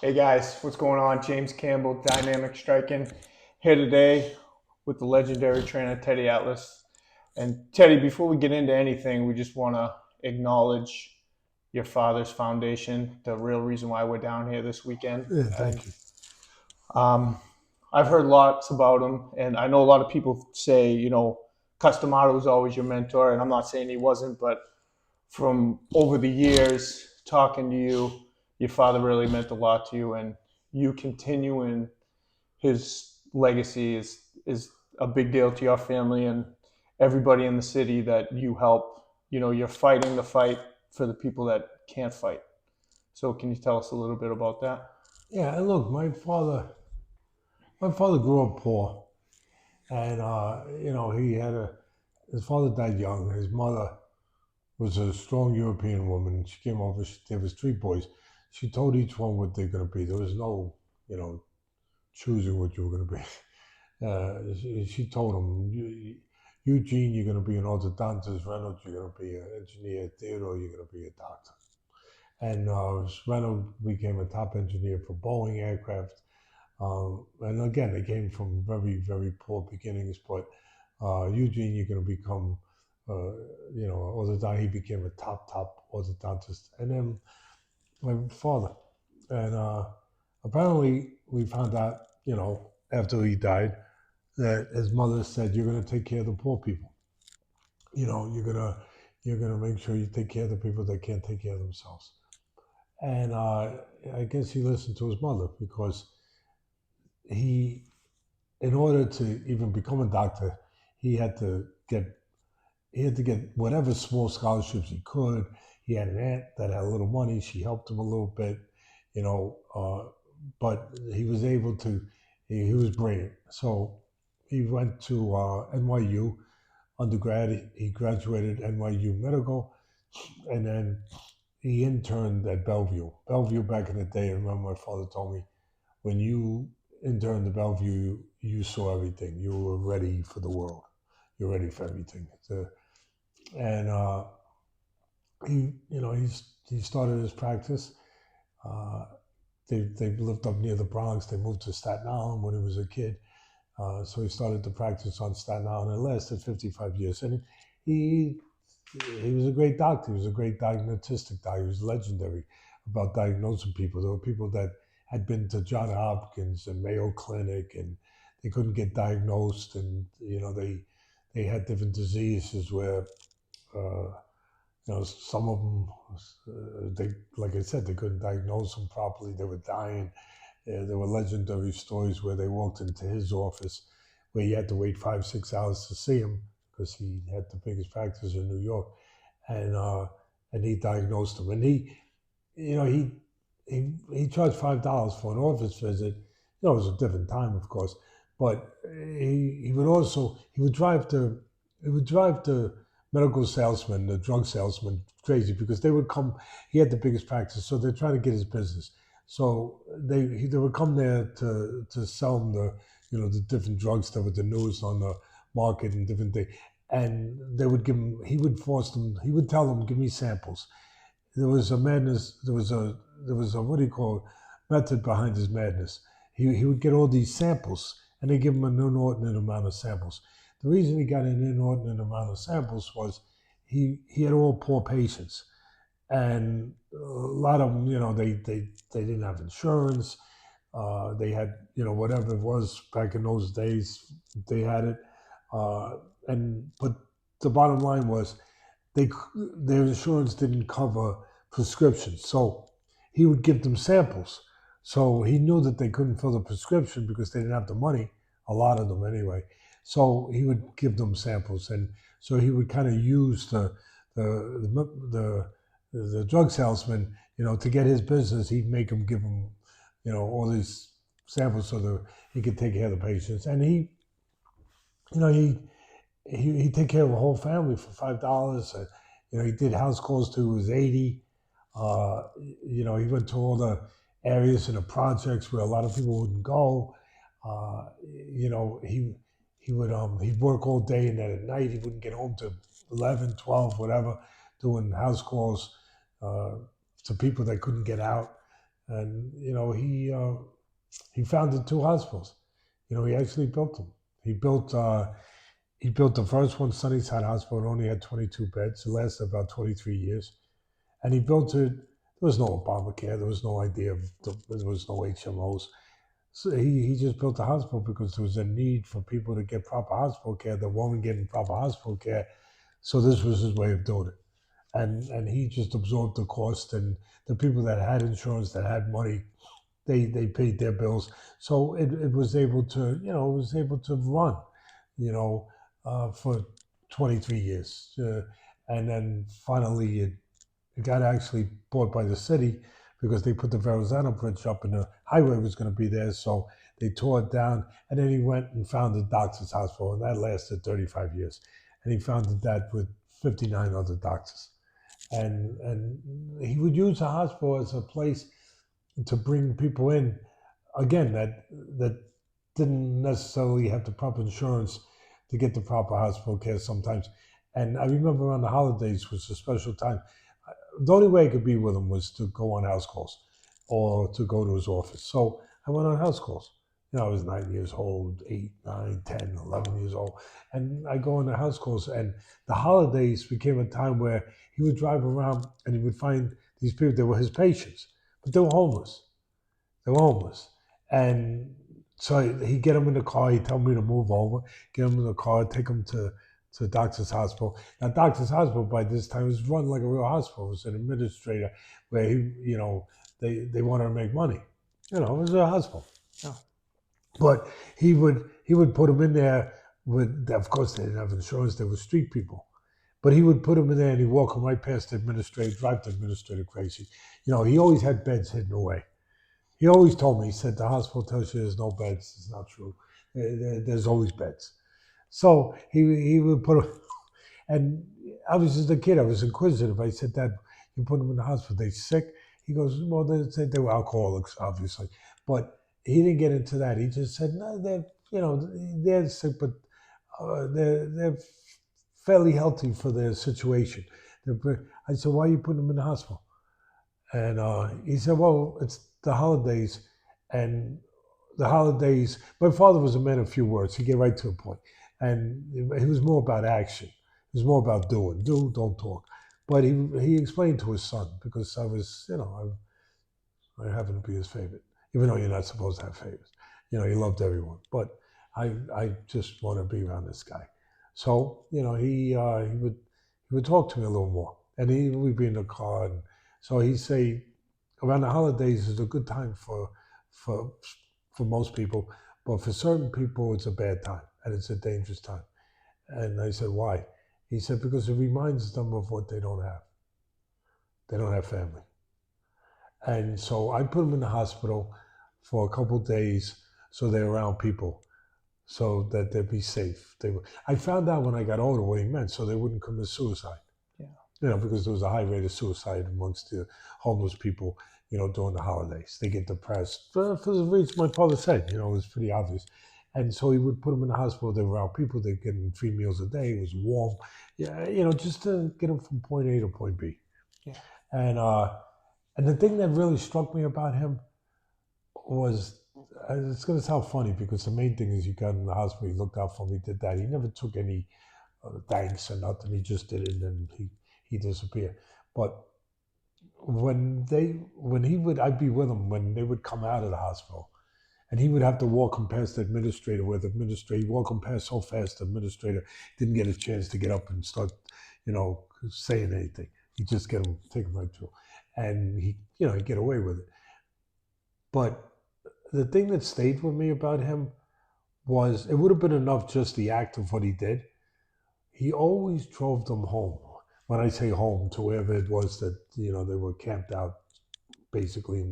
Hey guys, what's going on? James Campbell, Dynamic Striking, here today with the legendary trainer Teddy Atlas. And Teddy, before we get into anything, we just want to acknowledge your father's foundation, the real reason why we're down here this weekend. Yeah, And thank you. um, I've heard lots about him, and I know a lot of people say, Customato was always your mentor, and I'm not saying he wasn't, but from over the years talking to you, your father really meant a lot to you, and you continuing his legacy is a big deal to your family and everybody in the city that you help. You're fighting the fight for the people that can't fight. So can you tell us a little bit about that? Yeah, and look, my father grew up poor, and his father died young. His mother was a strong European woman. She came over. There was three boys. She told each one what they're going to be. There was no, you know, choosing what you were going to be. She told them, Eugene, you're going to be an orthodontist. Reynolds, you're going to be an engineer. Theodore, you're going to be a doctor. And Reynolds became a top engineer for Boeing aircraft. And again, they came from very, very poor beginnings. But Eugene, you're going to become, orthodontist. He became a top orthodontist. And then my father. And apparently, we found out, after he died, that his mother said, "You're going to take care of the poor people. You're gonna make sure you take care of the people that can't take care of themselves." And I guess he listened to his mother because he in order to even become a doctor, he had to get he had to get whatever small scholarships he could. He had an aunt that had a little money; she helped him a little bit, you know. But he was able to. He was brilliant, so he went to NYU undergrad. He graduated NYU Medical, and then he interned at Bellevue. Bellevue back in the day. I remember my father told me when you interned at Bellevue, you saw everything. You were ready for the world. You're ready for everything. And he started his practice. Uh, they lived up near the Bronx. They moved to Staten Island when he was a kid. So he started to practice on Staten Island. It lasted 55 years. And he he was a great doctor. He was a great diagnostic doctor. He was legendary about diagnosing people. There were people that had been to John Hopkins and Mayo Clinic, and they couldn't get diagnosed, and they had different diseases where uh, some of them they like I said they couldn't diagnose them properly. They were dying. There were legendary stories where they walked into his office where you had to wait 5 6 hours to see him because he had the biggest practice in New York, and uh, and he diagnosed him. And you know, he charged $5 for an office visit. It was a different time, of course, but he would drive the medical salesman, the drug salesman, crazy because they would come. He had the biggest practice, so they're trying to get his business. So they would come there to sell him the different drugs that were the newest on the market and different things. And they would give him. He would force them. He would tell them, "Give me samples." There was a madness. There was a what do you call it, method behind his madness. He would get all these samples, and they give him an inordinate amount of samples. The reason he got an inordinate amount of samples was he had all poor patients, and a lot of them, they didn't have insurance. They had whatever it was back in those days, they had it, uh, and but the bottom line was they their insurance didn't cover prescriptions. So he would give them samples. So he knew that they couldn't fill the prescription because they didn't have the money, a lot of them anyway. So he would give them samples, and so he would kind of use the the the drug salesman, to get his business. He'd make him give him, all these samples so that he could take care of the patients, and you know, he he take care of a whole family for $5. He did house calls till he was 80. He went to all the areas and the projects where a lot of people wouldn't go. He'd work all day and then at night he wouldn't get home to 11, 12, whatever, doing house calls uh, to people that couldn't get out. and he founded two hospitals. He actually built them. He built the first one, Sunnyside Hospital. It only had 22 beds. It lasted about 23 years, and he built it. There was no Obamacare. There was no idea of there was no HMOs. So he just built a hospital because there was a need for people to get proper hospital care that weren't getting proper hospital care. So this was his way of doing it. And he just absorbed the cost, and the people that had insurance, that had money, they paid their bills. So it was able to, run, you know, for 23 years. And then finally it got actually bought by the city because they put the Verrazano Bridge up and the highway was going to be there. So they tore it down. And then he went and founded Doctors Hospital, and that lasted 35 years. And he founded that with 59 other doctors. And he would use the hospital as a place to bring people in, again, that didn't necessarily have the proper insurance to get the proper hospital care sometimes. And I remember around the holidays was a special time. The only way I could be with him was to go on house calls or to go to his office. So I went on house calls. I was 9 years old, 8, 9, 10, 11 years old. And I go on the house calls. And the holidays became a time where he would drive around and he would find these people that were his patients, but they were homeless. They were homeless. And so he'd get them in the car. He'd tell me to move over, get them in the car, take them to Doctors Hospital. Now, Doctors Hospital by this time was run like a real hospital. It was an administrator where they wanted to make money. It was a hospital. Yeah. But he would put them in there with, of course, they didn't have insurance. They were street people. But he would put them in there and he'd walk them right past the administrator, drive the administrator crazy. He always had beds hidden away. He always told me, he said, the hospital tells you there's no beds. It's not true. There's always beds. So he would put, and I was just a kid. I was inquisitive. I said, Dad, you put them in the hospital, they sick? He goes, well, they were alcoholics, obviously. But he didn't get into that. He just said, no, they're sick, but they're fairly healthy for their situation. I said, why are you putting them in the hospital? And he said, well, it's the holidays. And the holidays, my father was a man of few words. He'd get right to the point. And he was more about action. It was more about doing. Do, don't talk. But he explained to his son, because I was, I happened to be his favorite, even though you're not supposed to have favorites. He loved everyone. But I just want to be around this guy. So, he would talk to me a little more. And we'd be in the car. And so he'd say, around the holidays is a good time for most people, but for certain people it's a bad time and it's a dangerous time. And I said, why? He said, because it reminds them of what they don't have. They don't have family. And so I put them in the hospital for a couple of days so they're around people, so that they'd be safe. I found out when I got older what he meant, so they wouldn't commit suicide. Yeah. Because there was a high rate of suicide amongst the homeless people, during the holidays. They get depressed for the reasons my father said, it was pretty obvious. And so he would put them in the hospital. They were around people. They're getting 3 meals a day. It was warm. Yeah, just to get them from point A to point B. Yeah. And the thing that really struck me about him was, it's going to sound funny because the main thing is he got in the hospital, he looked out for me, did that. He never took any thanks or nothing. He just did it and then he disappeared. But I'd be with him when they would come out of the hospital, and he would have to walk him past the administrator, where the administrator, walk him past so fast, the administrator didn't get a chance to get up and start, saying anything. He'd just take him right through, and he'd get away with it. But the thing that stayed with me about him was, it would have been enough just the act of what he did. He always drove them home. When I say home, to wherever it was that, they were camped out, basically.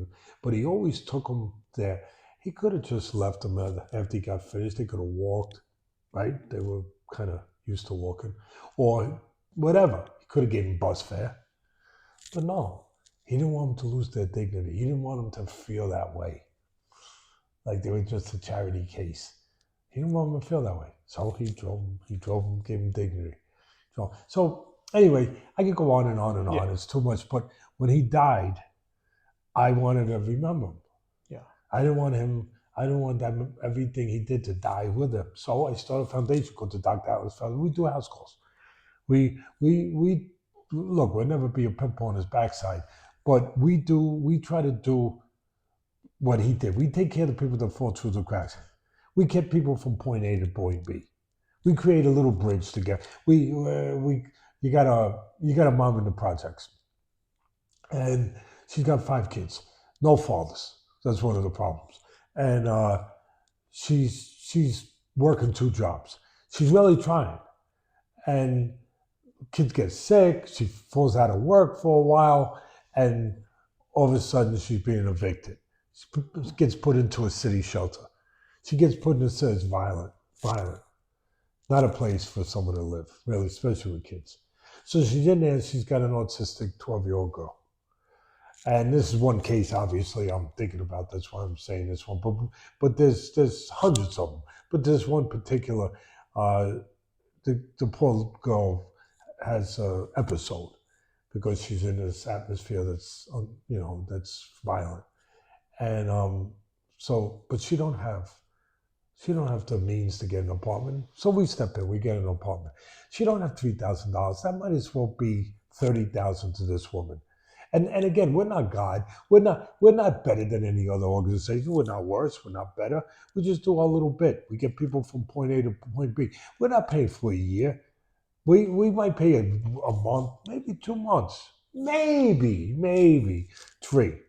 But he always took them there. He could have just left them after he got finished. They could have walked, right? They were kind of used to walking. Or whatever. He could have given bus fare. But no, he didn't want them to lose their dignity. He didn't want them to feel that way, like they were just a charity case. He didn't want them to feel that way. So he drove them, gave them dignity. So anyway, I could go on and on and on. Yeah. It's too much. But when he died, I wanted to remember him. Yeah. I didn't want him. I didn't want that everything he did to die with him. So I started a foundation called the Dr. Atlas Foundation. We do house calls. We look. We'll never be a pimp on his backside, but we do. We try to do what he did. We take care of the people that fall through the cracks. We get people from point A to point B. We create a little bridge together. You got a mom in the projects, and she's got 5 kids, no fathers. That's one of the problems, and she's working 2 jobs. She's really trying, and kids get sick. She falls out of work for a while, and all of a sudden she's being evicted. She gets put into a city shelter. She gets put in a city. It's violent, not a place for someone to live, really, especially with kids. So she's in there. She's got an autistic 12-year-old girl. And this is one case, obviously, I'm thinking about. That's why I'm saying this one. But there's hundreds of them. But there's one particular, the poor girl has an episode because she's in this atmosphere that's, that's violent. And but she don't have the means to get an apartment. So we step in, we get an apartment. She don't have $3,000. That might as well be $30,000 to this woman. And again, we're not God. We're not better than any other organization. We're not worse. We're not better. We just do our little bit. We get people from point A to point B. We're not paying for a year. We might pay a month, maybe 2 months, maybe 3,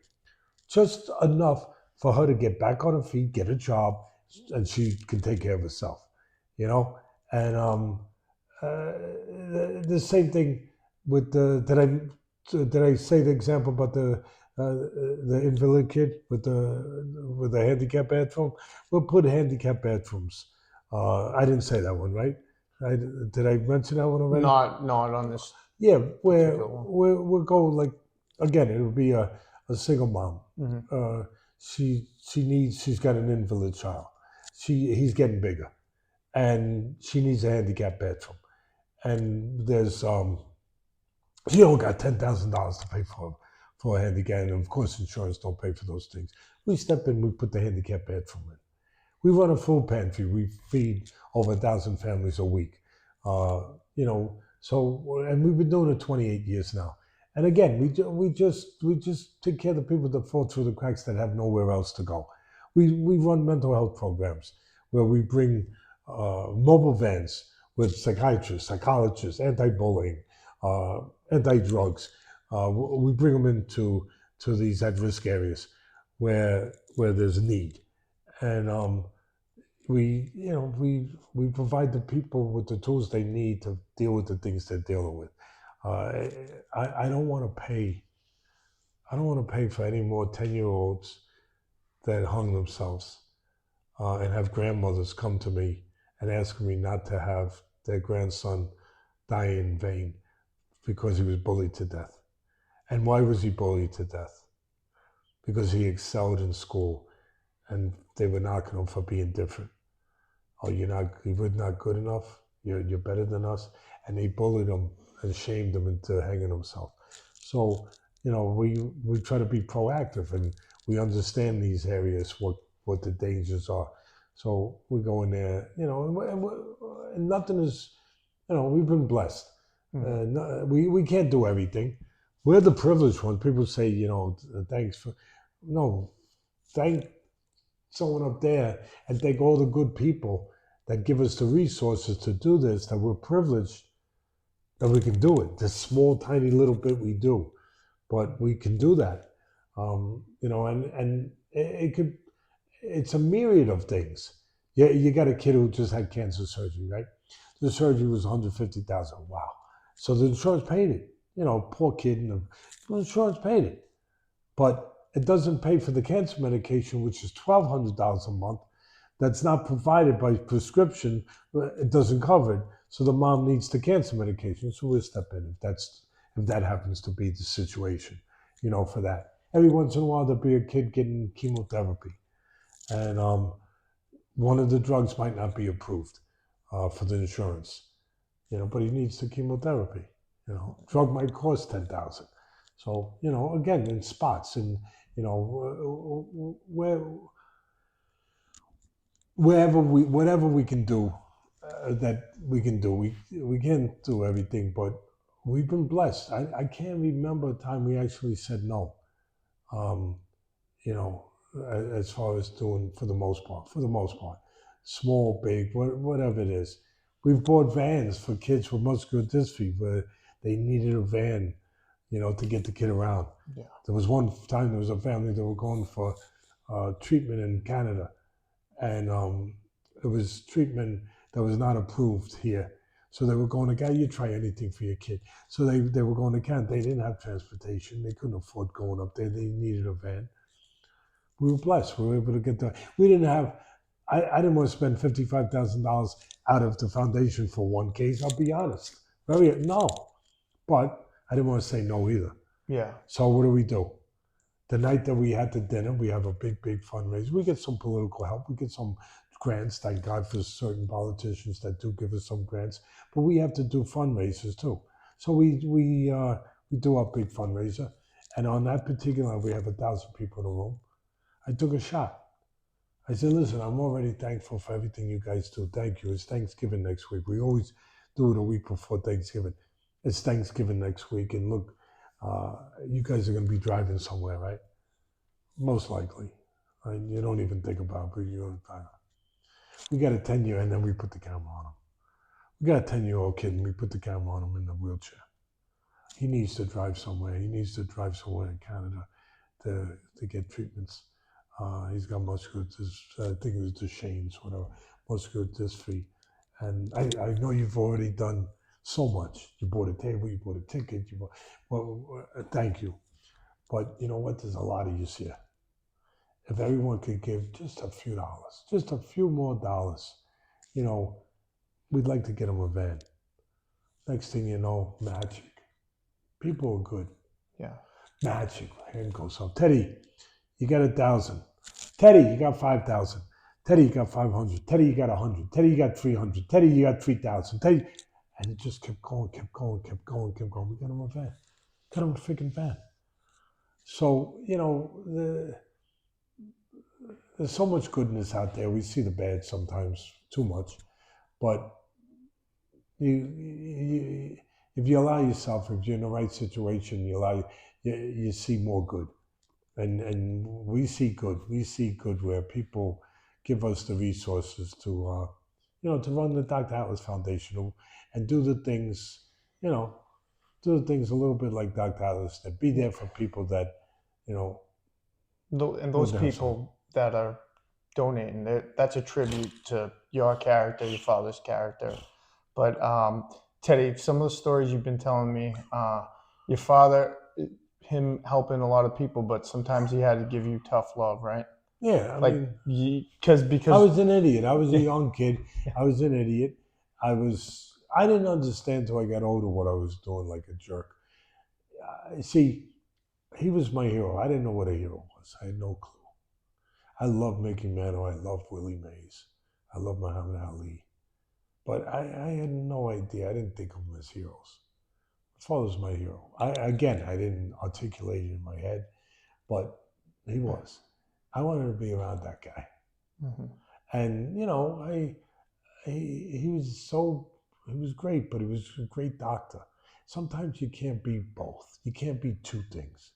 just enough for her to get back on her feet, get a job, and she can take care of herself, And the same thing with did I say the example about the invalid kid with the handicap bathroom? We'll put handicap bathrooms. I didn't say that one, right? Did I mention that one already? Not on this. Yeah, particular one. we'll go like, again, it would be a single mom. Mm-hmm. She's got an invalid child. He's getting bigger, and she needs a handicap bathroom. And there's she don't got $10,000 to pay for a handicap, and of course insurance don't pay for those things. We step in, we put the handicap bathroom in. We run a food pantry. We feed over 1,000 families a week. So, and we've been doing it 28 years now. And again, we just take care of the people that fall through the cracks that have nowhere else to go. We run mental health programs where we bring mobile vans with psychiatrists, psychologists, anti-bullying, anti-drugs. We bring them into these at-risk areas where there's need, and we provide the people with the tools they need to deal with the things they're dealing with. I don't want to pay. I don't want to pay for any more 10-year-olds that hung themselves and have grandmothers come to me and ask me not to have their grandson die in vain because he was bullied to death. And why was he bullied to death? Because he excelled in school and they were knocking him for being different. Oh, you were not good enough? You're better than us? And they bullied him and shamed him into hanging himself. So, we try to be proactive and we understand these areas, what the dangers are. So we go in there, and nothing is, we've been blessed. Mm-hmm. We can't do everything. We're the privileged ones. People say, thanks for, no, thank someone up there and thank all the good people that give us the resources to do this, that we're privileged that we can do it. This small, tiny little bit we do, but we can do that. And it's a myriad of things. Yeah, you got a kid who just had cancer surgery, right? The surgery was $150,000. Wow. So the insurance paid it. Poor kid, and the insurance paid it. But it doesn't pay for the cancer medication, which is $1,200 a month. That's not provided by prescription. It doesn't cover it. So the mom needs the cancer medication. So we'll step in if that happens to be the situation, for that. Every once in a while, there'll be a kid getting chemotherapy. And one of the drugs might not be approved for the insurance, but he needs the chemotherapy. Drug might cost $10,000. So, again, in spots, and You know, whatever we can do, that we can do. We can't do everything, but we've been blessed. I can't remember a time we actually said no. Um, you know, as far as doing for the most part, small, big, whatever it is. We've bought vans for kids with muscular dystrophy where they needed a van, you know, to get the kid around. Yeah. There was one time there was a family that were going for treatment in Canada, and it was treatment that was not approved here. So they were going to, God, you try anything for your kid. So they were going to Canada. They didn't have transportation. They couldn't afford going up there. They needed a van. We were blessed. We were able to get there. We didn't have, I didn't want to spend $55,000 out of the foundation for one case. I'll be honest. No. But I didn't want to say no either. Yeah. So what do? The night that we had the dinner, we have a big fundraiser. We get some political help. We get some grants. Thank God for certain politicians that do give us some grants. But we have to do fundraisers too. So we do our big fundraiser, and on that particular, we have 1,000 people in the room. I took a shot. I said, listen, I'm already thankful for everything you guys do. Thank you. It's Thanksgiving next week. We always do it a week before Thanksgiving. It's Thanksgiving next week. And look, you guys are going to be driving somewhere, right? Most likely. You don't even think about it, but you're going to drive. We got a 10-year, and then we put the camera on him. We got a 10-year-old kid, and we put the camera on him in the wheelchair. He needs to drive somewhere. He needs to drive somewhere in Canada to get treatments. He's got muscular dystrophy. I think it was Duchenne's, whatever, muscular dystrophy. And I know you've already done so much. You bought a table, you bought a ticket, thank you. But you know what? There's a lot of use here. If everyone could give just a few dollars, just a few more dollars, you know, we'd like to get them a van. Next thing you know, magic. People are good. Yeah. Magic. Hand goes up. Teddy, you got 1,000. Teddy, you got 5,000. Teddy, you got 500. Teddy, you got 100. Teddy, you got 300. Teddy, you got 3,000. Teddy, and it just kept going. We got him a van. Got him a freaking van. So, you know, there's so much goodness out there. We see the bad sometimes, too much. But if you allow yourself, if you're in the right situation, you see more good. And we see good. We see good where people give us the resources to, to run the Dr. Atlas Foundation and do the things, a little bit like Dr. Atlas, that be there for people that, And those people that are donating, that's a tribute to your character, your father's character. But Teddy, some of the stories you've been telling me, your father, him helping a lot of people, but sometimes he had to give you tough love, right? Yeah, because I was an idiot. I was a young kid. I was an idiot. I didn't understand till I got older what I was doing like a jerk. See, he was my hero. I didn't know what a hero was. I had no clue. I loved Mickey Mantle. I loved Willie Mays. I loved Muhammad Ali. But I had no idea. I didn't think of them as heroes. My father was my hero. I didn't articulate it in my head, but he was. I wanted to be around that guy. Mm-hmm. And, he was great, but he was a great doctor. Sometimes you can't be both. You can't be two things.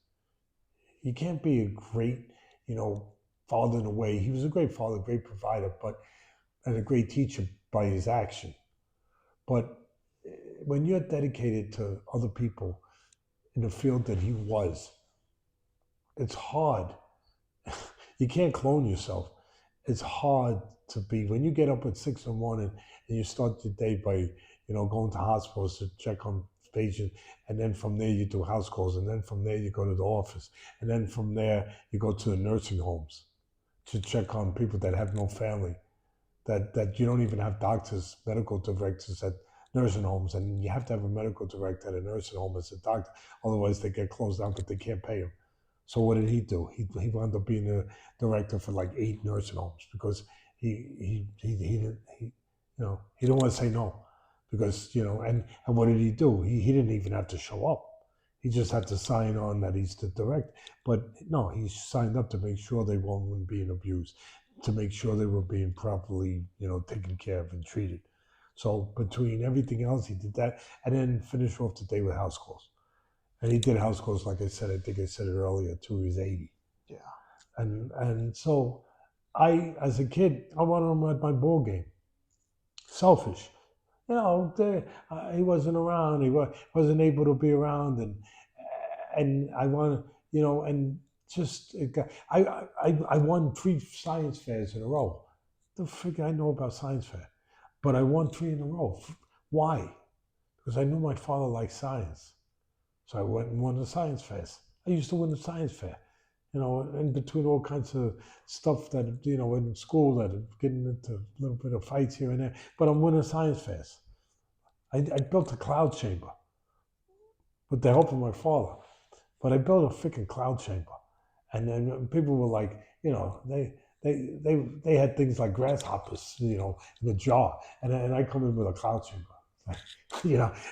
You can't be a great, father in a way. He was a great father, great provider, and a great teacher by his action. But when you're dedicated to other people in the field that he was, it's hard. You can't clone yourself. It's hard to be, when you get up at 6 in the morning and you start your day by, going to hospitals to check on patients, and then from there you do house calls, and then from there you go to the office, and then from there you go to the nursing homes to check on people that have no family, that you don't even have doctors, medical directors at nursing homes, and you have to have a medical director at a nursing home as a doctor, otherwise they get closed down, but they can't pay him. So what did he do? He wound up being a director for like 8 nursing homes because he didn't want to say no, because and what did he do? He didn't even have to show up. He just had to sign on that he's the director. But no, he signed up to make sure they weren't being abused, to make sure they were being properly, taken care of and treated. So between everything else, he did that, and then finished off the day with house calls. And he did house calls, like I said. I think I said it earlier too. He was 80. Yeah. And so as a kid, I wanted him at my ball game. Selfish. He wasn't around. He wasn't able to be around, and I want and just I won 3 science fairs in a row. The figure I know about science fair, but I won 3 in a row. Why? Because I knew my father liked science, so I went and won the science fairs. I used to win the science fair, in between all kinds of stuff that, in school, that getting into a little bit of fights here and there. But I'm winning science fairs. I built a cloud chamber with the help of my father. But I built a freaking cloud chamber. And then people were like, they had things like grasshoppers, in a jar. And I come in with a cloud chamber.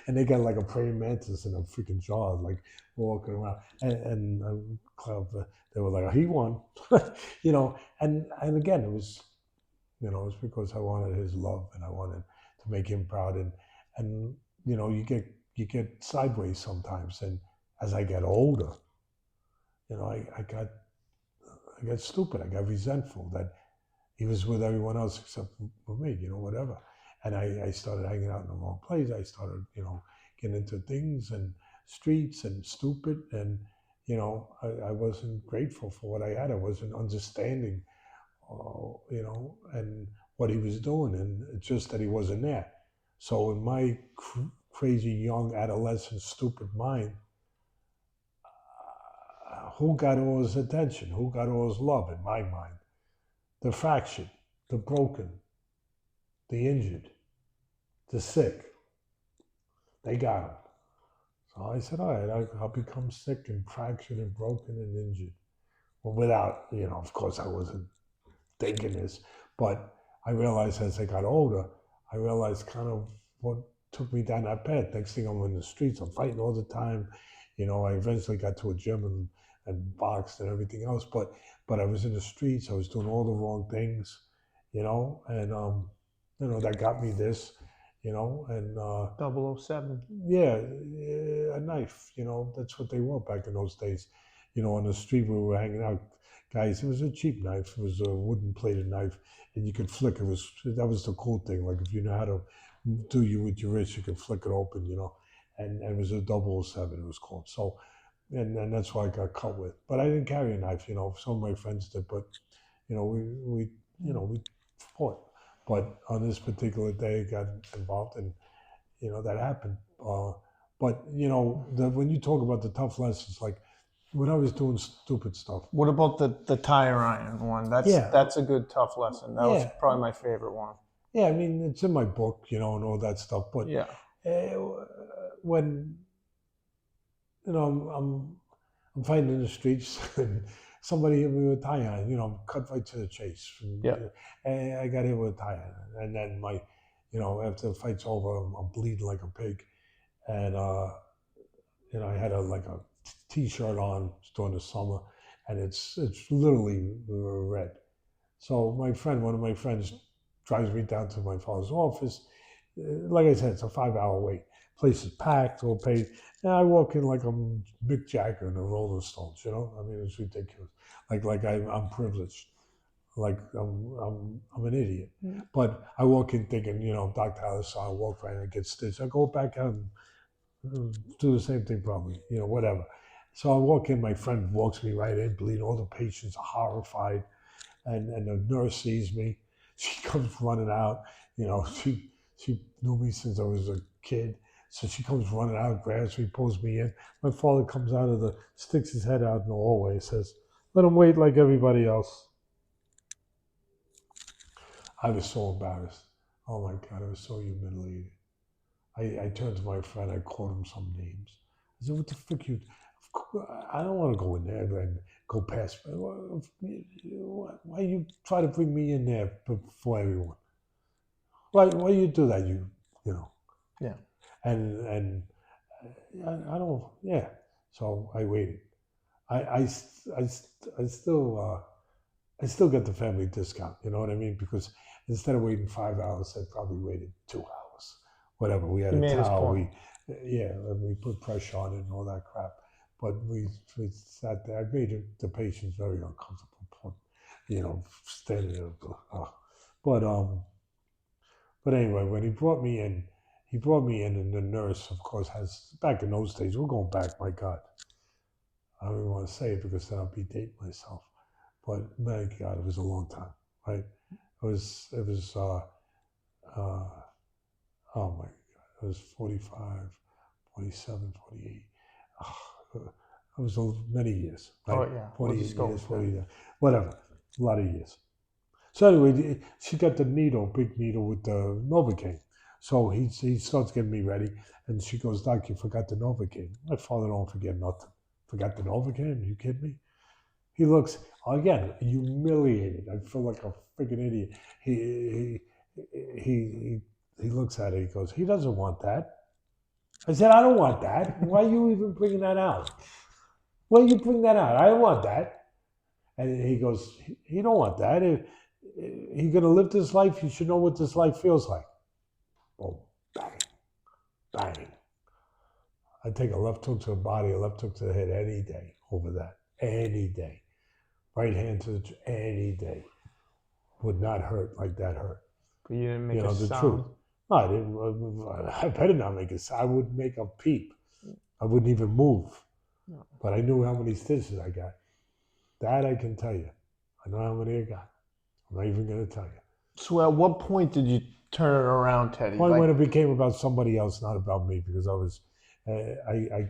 And they got like a praying mantis in a freaking jar, like walking around. And cloud, they were like, oh, he won. And again, it was because I wanted his love, and I wanted to make him proud. And you get sideways sometimes. And as I got older, I got stupid. I got resentful that he was with everyone else except for me, whatever. And I started hanging out in the wrong place. I started, getting into things and streets and stupid. And, I wasn't grateful for what I had. I wasn't understanding, and what he was doing. And it's just that he wasn't there. So in my crazy, young, adolescent, stupid mind, who got all his attention? Who got all his love in my mind? The fractured, the broken, the injured, the sick. They got him. So I said, all right, I'll become sick and fractured and broken and injured. Well, without, of course I wasn't thinking this, but I realized as I got older, I realized kind of what took me down that path. Next thing I'm in the streets, I'm fighting all the time. I eventually got to a gym and boxed and everything else, but I was in the streets. I was doing all the wrong things, and that got me this, and 007. yeah, a knife. That's what they were back in those days. On the street where we were hanging out, guys, it was a cheap knife. It was a wooden plated knife, and you could flick. That was the cool thing. Like if you know how to do you with your wrist, you could flick it open. And it was a 007. It was called. So, and that's why I got cut with. But I didn't carry a knife. Some of my friends did. But we fought. But on this particular day, I got involved, and that happened. But when you talk about the tough lessons, like when I was doing stupid stuff. What about the tire iron one? That's a good tough lesson. That was probably my favorite one. Yeah, I mean, it's in my book, and all that stuff. But yeah, when I'm fighting in the streets and somebody hit me with a tire iron, cut right to the chase. And I got hit with a tire iron, and then after the fight's over, I'm bleeding like a pig, and I had a t-shirt on during the summer, and it's literally red. So one of my friends, drives me down to my father's office. Like I said, it's a 5-hour wait. Place is packed, all paid. And I walk in like I'm Mick Jagger in the Rolling Stones. I mean, it's ridiculous. Like I'm privileged. Like I'm an idiot. Mm-hmm. But I walk in thinking, Dr. Allison, I walk right in and get stitched. I go back out and do the same thing probably, whatever. So I walk in, my friend walks me right in, bleeding. All the patients are horrified. And the nurse sees me. She comes running out. She knew me since I was a kid. So she comes running out, grabs me, pulls me in. My father comes sticks his head out in the hallway and says, let him wait like everybody else. I was so embarrassed. Oh my God, I was so humiliated. I turned to my friend, I called him some names. I said, what the frick you, I don't want to go in there and go past. Why you try to bring me in there before everyone? Why you do that? Yeah. And I don't. Yeah. So I waited. I still get the family discount. You know what I mean? Because instead of waiting 5 hours, I probably waited 2 hours. Whatever. We had He a made his towel. point. And we put pressure on it and all that crap. But we sat there. I made the patients very uncomfortable. Standing there. But but anyway, when he brought me in, and the nurse, of course, has back in those days. We're going back. My God, I don't even want to say it because then I'll be dating myself. But my God, it was a long time, right? It was uh, oh my God, it was 45, 47, 48. Oh, it was many years, Oh right? yeah, we'll 48 just go years, with that. 40 years, whatever, a lot of years. So anyway, she got the needle, big needle with the Novocaine. So he starts getting me ready, and she goes, "Doc, you forgot the Novocaine." My father don't forget nothing. Forgot the Novocaine? Are you kidding me? He looks again humiliated. I feel like a freaking idiot. He looks at it. He goes, "He doesn't want that." I said, "I don't want that. Why are you even bringing that out? Why you bring that out? I don't want that." And he goes, "He don't want that. If he's gonna live this life, you should know what this life feels like." Oh, bang, bang. I take a left hook to the body, a left hook to the head any day over that. Any day. Right hand to any day. Would not hurt like that hurt. But you didn't make a The sound. truth. No, I didn't. I better not make a sound. I wouldn't make a peep. I wouldn't even move. No. But I knew how many stitches I got. That I can tell you. I know how many I got. I'm not even going to tell you. So at what point did you turn it around, Teddy? Point when it became about somebody else, not about me, because I was, it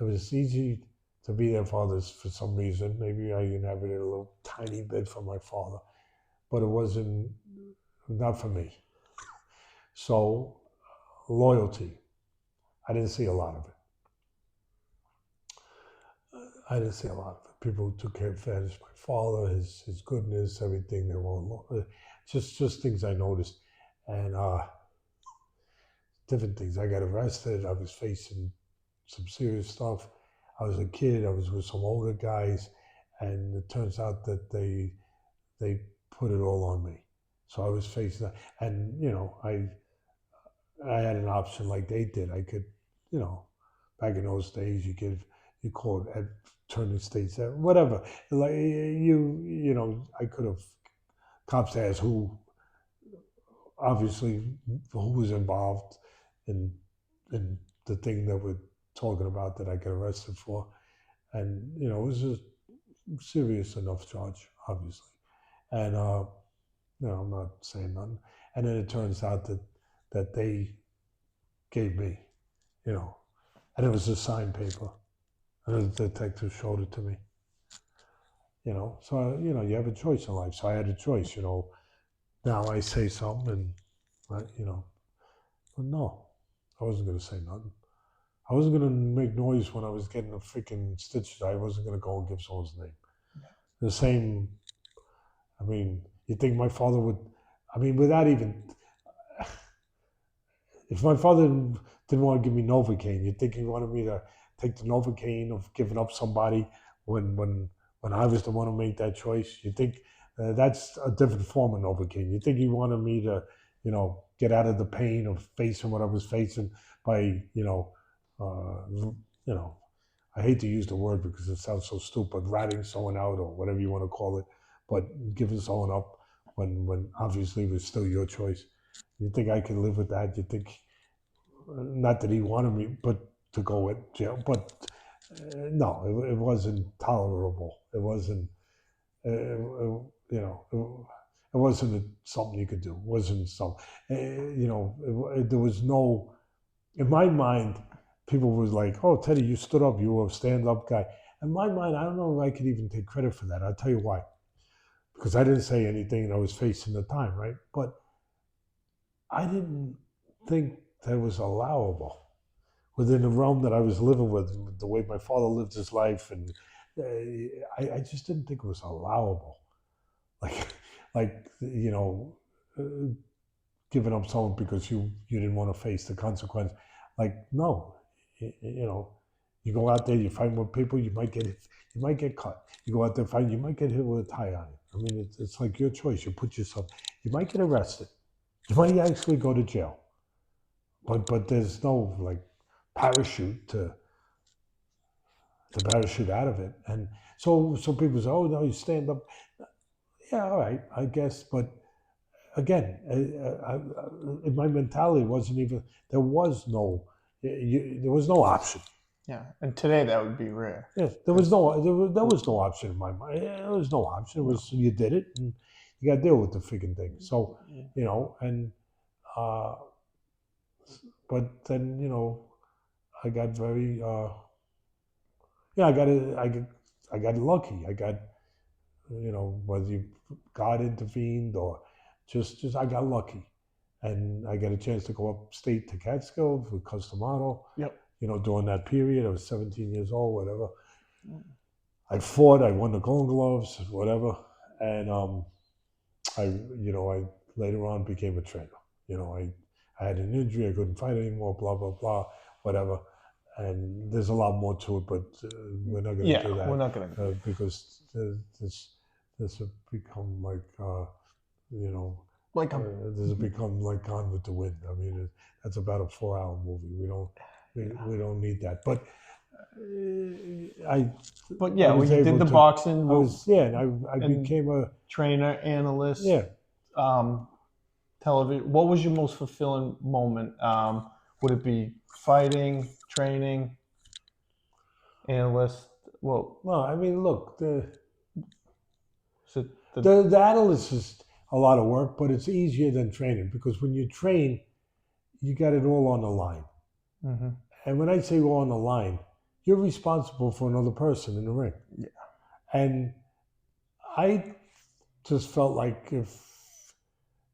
was easy to be their fathers for some reason. Maybe I inherited a little tiny bit from my father, but it wasn't, not for me. So loyalty, I didn't see a lot of it. I didn't see a lot of it. People who took care of advantage of my father, his goodness, everything. They were just things I noticed, and different things. I got arrested. I was facing some serious stuff. I was a kid. I was with some older guys, and it turns out that they put it all on me. So I was facing that, and I had an option like they did. I could, back in those days, you call it turning states, whatever. Like I could have, cops asked obviously who was involved in the thing that we're talking about that I got arrested for, and it was a serious enough charge, obviously, and I'm not saying nothing. And then it turns out that they gave me, and it was a signed paper, and the detective showed it to me. So you have a choice in life. So I had a choice. Now I say something, and but no, I wasn't gonna say nothing. I wasn't gonna make noise when I was getting the freaking stitches. I wasn't gonna go and give someone's name. The same. I mean, you think my father would? I mean, without even. If my father didn't want to give me Novocaine, you think he wanted me to take the Novocaine of giving up somebody when I was the one who made that choice? You think that's a different form of Novocaine? You think he wanted me to, get out of the pain of facing what I was facing by, I hate to use the word because it sounds so stupid, ratting someone out or whatever you want to call it, but giving someone up when obviously it was still your choice. You think I can live with that? You think, not that he wanted me, but to go to jail, but no, it wasn't tolerable. It wasn't, it wasn't something you could do. It wasn't some, there was no, in my mind, people were like, "Oh, Teddy, you stood up. You were a stand-up guy." In my mind, I don't know if I could even take credit for that. I'll tell you why. Because I didn't say anything and I was facing the time, right? But I didn't think that was allowable within the realm that I was living with, the way my father lived his life, and I just didn't think it was allowable. Like giving up someone because you didn't want to face the consequence. Like, no, You go out there, you fight more people, you might get hit, you might get cut. You go out there fight, you might get hit with a tie iron. I mean, it's like your choice. You put yourself. You might get arrested. You might actually go to jail. But there's no like parachute to parachute out of it. And so people say, oh no, you stand up. Yeah, all right, I guess. But again, my mentality wasn't even. There was no. There was no option. Yeah, and today that would be rare. Yes, there was no option in my mind. There was no option. It was you did it, and you got to deal with the freaking thing. So and uh, but then I got very I got lucky. I got whether God intervened or just I got lucky, and I got a chance to go upstate to Catskill with Custom Auto. Yep. During that period, I was 17 years old, whatever. I fought. I won the Golden Gloves, whatever, and I later on became a trainer. I had an injury. I couldn't fight anymore. Blah blah blah, whatever. And there's a lot more to it, but we're not going to do that. We're not going to because this has become like this has become like Gone with the Wind. I mean, that's about a 4-hour movie. We don't need that. But when you did the boxing, I became a trainer, analyst. Yeah. Television. What was your most fulfilling moment? Would it be fighting, training, analyst? Well, I mean, look, the the analyst is a lot of work, but it's easier than training because when you train, you got it all on the line. Mm-hmm. And when I say all on the line, you're responsible for another person in the ring. Yeah. And I just felt like if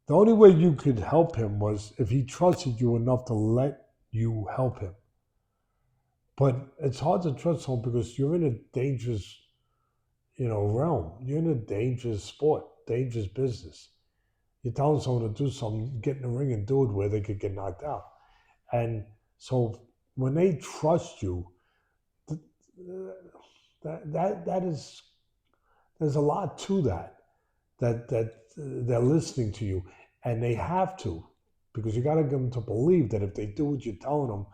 the only way you could help him was if he trusted you enough to let you help him. But it's hard to trust someone because you're in a dangerous, realm. You're in a dangerous sport, dangerous business. You're telling someone to do something, get in the ring and do it where they could get knocked out. And so when they trust you, that is, there's a lot to that they're listening to you, and they have to, because you got to get them to believe that if they do what you're telling them,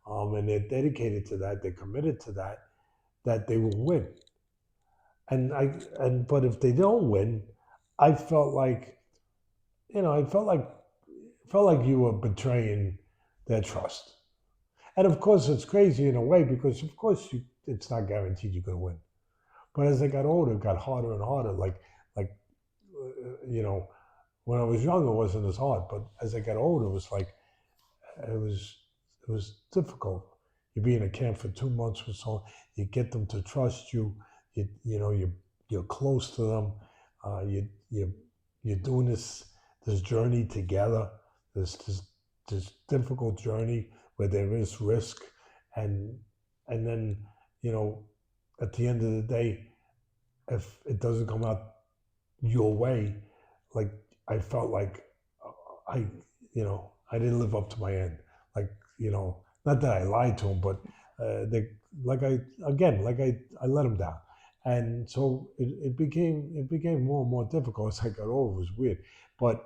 and they're dedicated to that, they're committed to that they will win. But if they don't win, I felt like, felt like you were betraying their trust. And of course, it's crazy in a way because, of course, it's not guaranteed you're going to win. But as I got older, it got harder and harder. When I was young, it wasn't as hard. But as I got older, it was like, it was difficult. You be in a camp for 2 months or so. You get them to trust you. You're close to them. You're doing this journey together. This difficult journey where there is risk, and then at the end of the day, if it doesn't come out your way, like I felt like I didn't live up to my end. Not that I lied to him, but I let him down, and so it became more and more difficult as I got older. It was weird, but.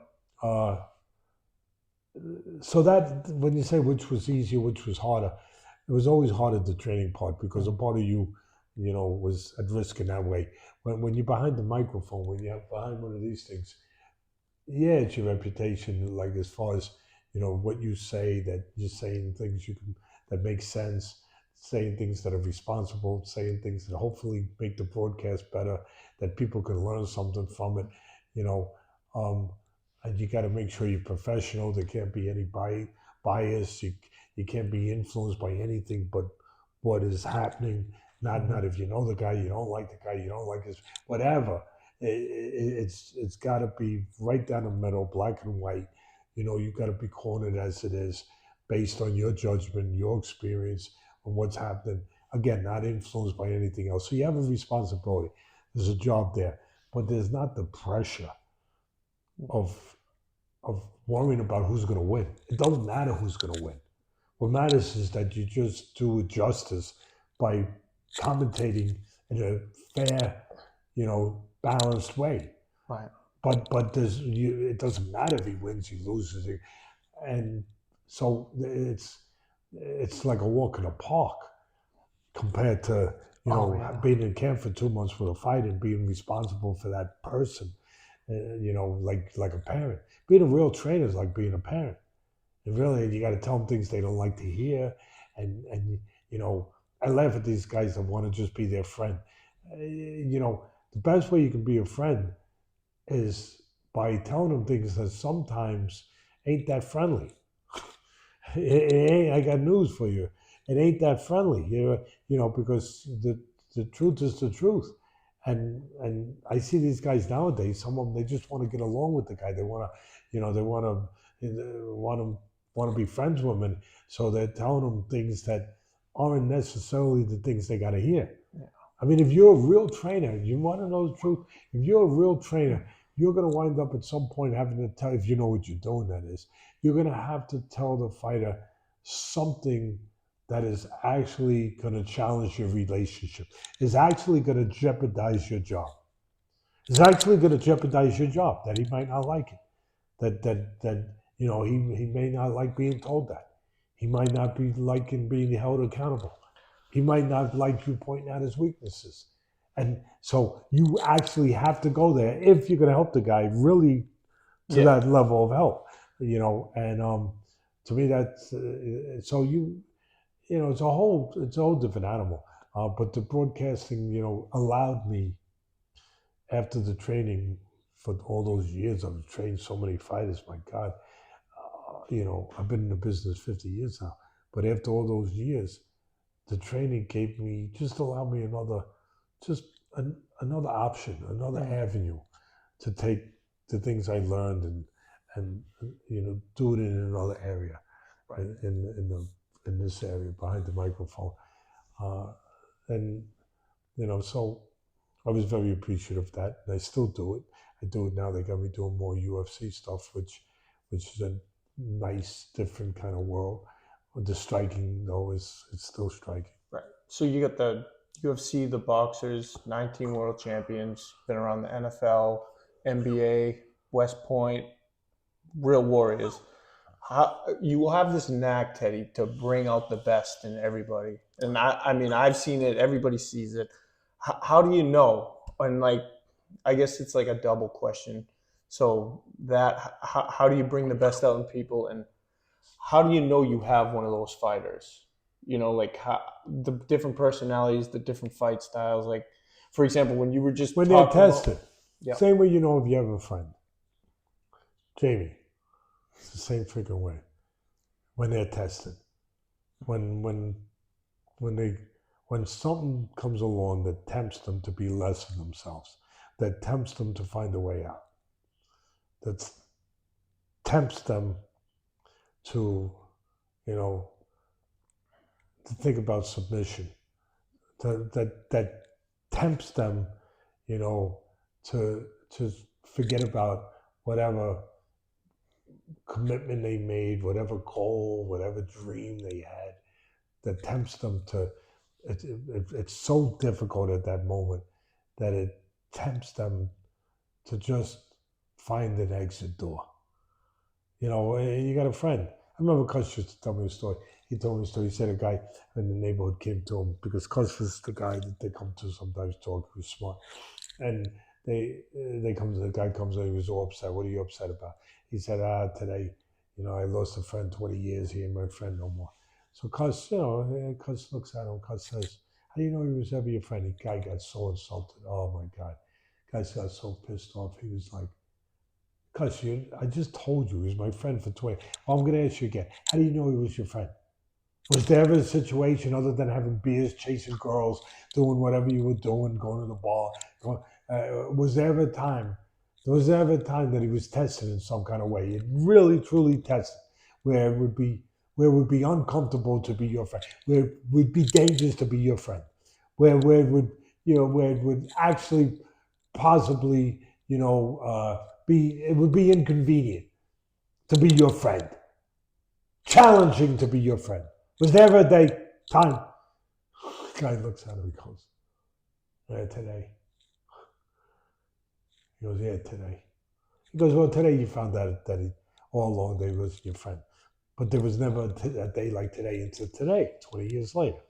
So that when you say which was easier, which was harder, it was always harder the training part because a part of you, was at risk in that way. When you're behind the microphone, when you're behind one of these things, yeah, it's your reputation. Like as far as what you say, that you're saying things that make sense, saying things that are responsible, saying things that hopefully make the broadcast better, that people can learn something from it, and you got to make sure you're professional. There can't be any bias. You can't be influenced by anything but what is happening. Not if you know the guy, you don't like the guy, you don't like his whatever. It's got to be right down the middle, black and white. You got to be cornered as it is, based on your judgment, your experience, on what's happening. Again, not influenced by anything else. So you have a responsibility. There's a job there, but there's not the pressure of worrying about who's going to win. It doesn't matter who's going to win. What matters is that you just do it justice by commentating in a fair, balanced way. Right. But it doesn't matter if he wins, he loses, and so it's like a walk in the park compared to Oh yeah. being in camp for 2 months for a fight and being responsible for that person. Like a parent. Being a real trainer is like being a parent. And really, you got to tell them things they don't like to hear, and I laugh at these guys that want to just be their friend. The best way you can be a friend is by telling them things that sometimes ain't that friendly. It ain't, I got news for you. It ain't that friendly, because the truth is the truth. And I see these guys nowadays. Some of them, they just want to get along with the guy. They want to, they want to be friends with him, and so they're telling them things that aren't necessarily the things they got to hear. Yeah. I mean, if you're a real trainer, you want to know the truth. If you're a real trainer, you're going to wind up at some point having to tell, if you know what you're doing, that is, you're going to have to tell the fighter something that is actually going to challenge your relationship, is actually going to jeopardize your job. It's actually going to jeopardize your job, that he might not like it, that he may not like being told that. He might not be liking being held accountable. He might not like you pointing out his weaknesses. And so you actually have to go there if you're going to help the guy really to that level of help, and to me that's so it's a whole different animal. But the broadcasting, allowed me, after the training for all those years, I've trained so many fighters, my God, I've been in the business 50 years now, but after all those years, the training allowed me another option, another avenue to take the things I learned and do it in another area, right? In this area behind the microphone, and so I was very appreciative of that, and I still do it. I do it now. They got me doing more UFC stuff, which is a nice, different kind of world. The striking, though, it's still striking. Right. So you got the UFC, the boxers, 19 world champions, been around the NFL, NBA, West Point, real warriors. You will have this knack, Teddy, to bring out the best in everybody. And I mean, I've seen it. Everybody sees it. How do you know? And I guess it's like a double question. So how do you bring the best out in people, and how do you know you have one of those fighters? The different personalities, the different fight styles. Like, for example, when you were just when they're tested, Yep. Same way if you have a friend, Jamie. It's the same freaking way. When they're tested, when something comes along that tempts them to be less of themselves, that tempts them to find a way out, that tempts them to, to think about submission, that tempts them, to forget about whatever commitment they made, whatever goal, whatever dream they had, that tempts them to. It's so difficult at that moment that it tempts them to just find an exit door. You got a friend. I remember Cus used to tell me a story. He told me a story. He said a guy in the neighborhood came to him, because Cus was the guy that they come to sometimes talk. He was smart. And the guy comes in, he was all upset. What are you upset about? He said, today, I lost a friend, 20 years, he ain't my friend no more. So Cus, Cus looks at him, Cus says, how do you know he was ever your friend? The guy got so insulted. Oh my God. Guy got so pissed off. He was like, Cus, I just told you he was my friend for 20. Well, I'm going to ask you again. How do you know he was your friend? Was there ever a situation other than having beers, chasing girls, doing whatever you were doing, going to the bar? Was there ever a time that he was tested in some kind of way? It really, truly tested, where it would be uncomfortable to be your friend, where it would be dangerous to be your friend, where it would actually possibly, it would be inconvenient to be your friend, challenging to be your friend. Was there ever a time? Guy looks at him. He goes, "Yeah, today." He goes, "Yeah, today." He goes, "Well, today you found out that he all along they was your friend, but there was never a day like today until today, 20 years later.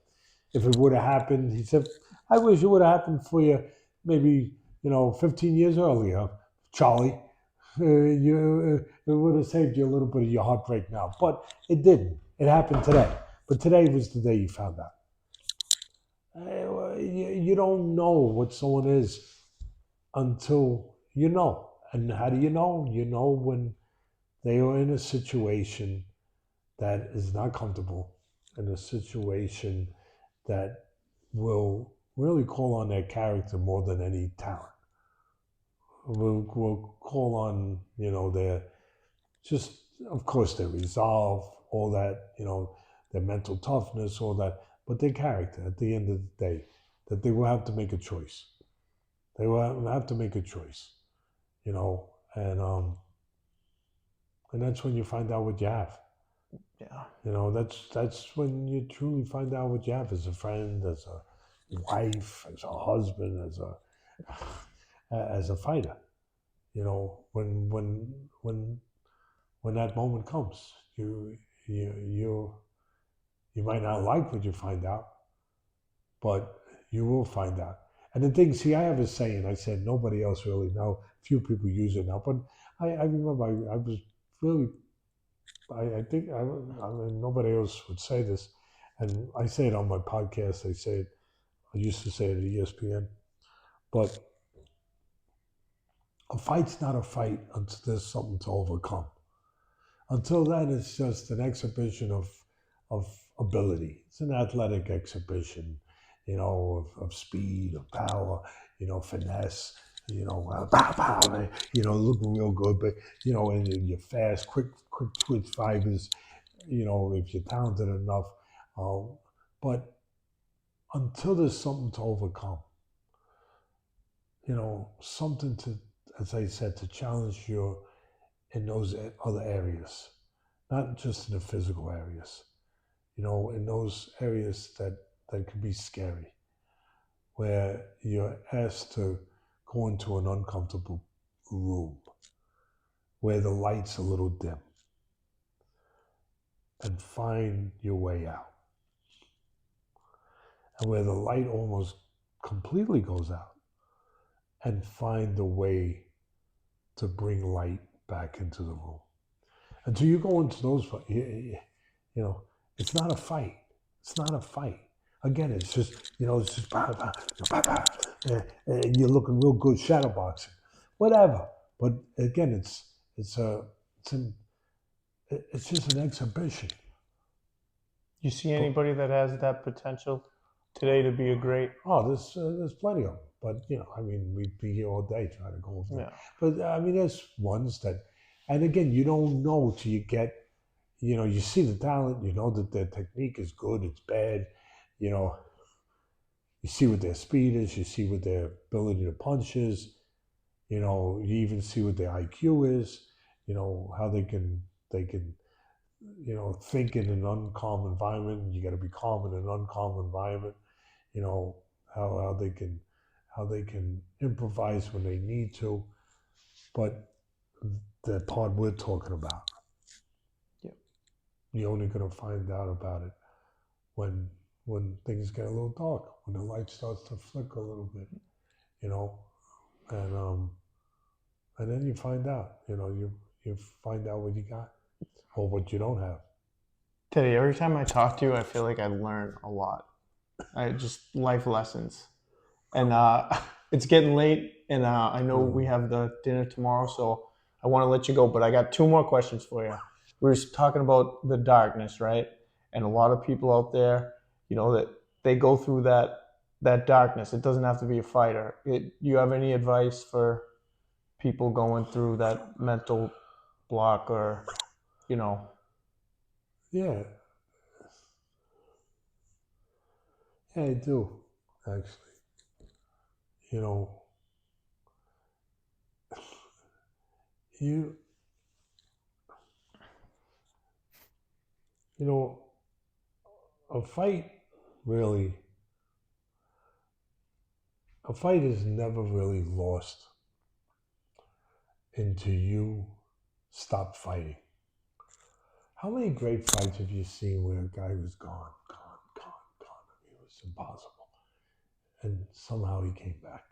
If it would have happened," he said, "I wish it would have happened for you maybe, 15 years earlier, Charlie. It would have saved you a little bit of your heartbreak now. But it didn't. It happened today. But today was the day you found out." You don't know what someone is until you know. And how do you know? You know when they are in a situation that is not comfortable, in a situation that will really call on their character more than any talent. Will call on, their, just, of course, their resolve, all that, their mental toughness, all that, but their character at the end of the day, that they will have to make a choice. They will have to make a choice, and that's when you find out what you have. Yeah. That's when you truly find out what you have as a friend, as a wife, as a husband, as a fighter. When that moment comes, you might not like what you find out, but you will find out. And the thing, see, I have a saying. I said nobody else really know. Few people use it now, but I remember I was really. I think I mean nobody else would say this, and I say it on my podcast. I used to say it at ESPN, but a fight's not a fight until there's something to overcome. Until then, it's just an exhibition of ability. It's an athletic exhibition, of speed, of power, finesse, pow, pow, looking real good, but, and you're fast, quick twitch fibers, if you're talented enough. But until there's something to overcome, something to, as I said, to challenge you in those other areas, not just in the physical areas, in those areas that could be scary, where you're asked to go into an uncomfortable room, where the light's a little dim, and find your way out. And where the light almost completely goes out, and find a way to bring light back into the room. Until you go into those, it's not a fight. It's not a fight. Again, it's just, it's just, bah, bah, bah, bah, and you're looking real good shadowboxing, whatever. But again, it's just an exhibition. You see anybody that has that potential today to be a great? Oh, there's plenty of them. But I mean, we'd be here all day trying to go over. Yeah. But I mean, there's ones that, and again, you don't know till you get, you see the talent, you know that their technique is good, it's bad, you see what their speed is, you see what their ability to punch is, you even see what their IQ is, how they can, think in an uncalm environment. You got to be calm in an uncalm environment. How they can improvise when they need to, but the part we're talking about, you're only going to find out about it when things get a little dark, when the light starts to flicker a little bit, and then you find out, you find out what you got or what you don't have. Teddy, every time I talk to you, I feel like I learn a lot. I just life lessons, and it's getting late, and I know we have the dinner tomorrow, so I want to let you go. But I got two more questions for you. We were talking about the darkness, right? And a lot of people out there, that they go through that darkness. It doesn't have to be a fighter. You have any advice for people going through that mental block, or Yeah, I do, actually. You know, you you know, a fight really a fight is never really lost until you stop fighting. How many great fights have you seen where a guy was gone, gone, gone, gone? I mean, it was impossible. And somehow he came back.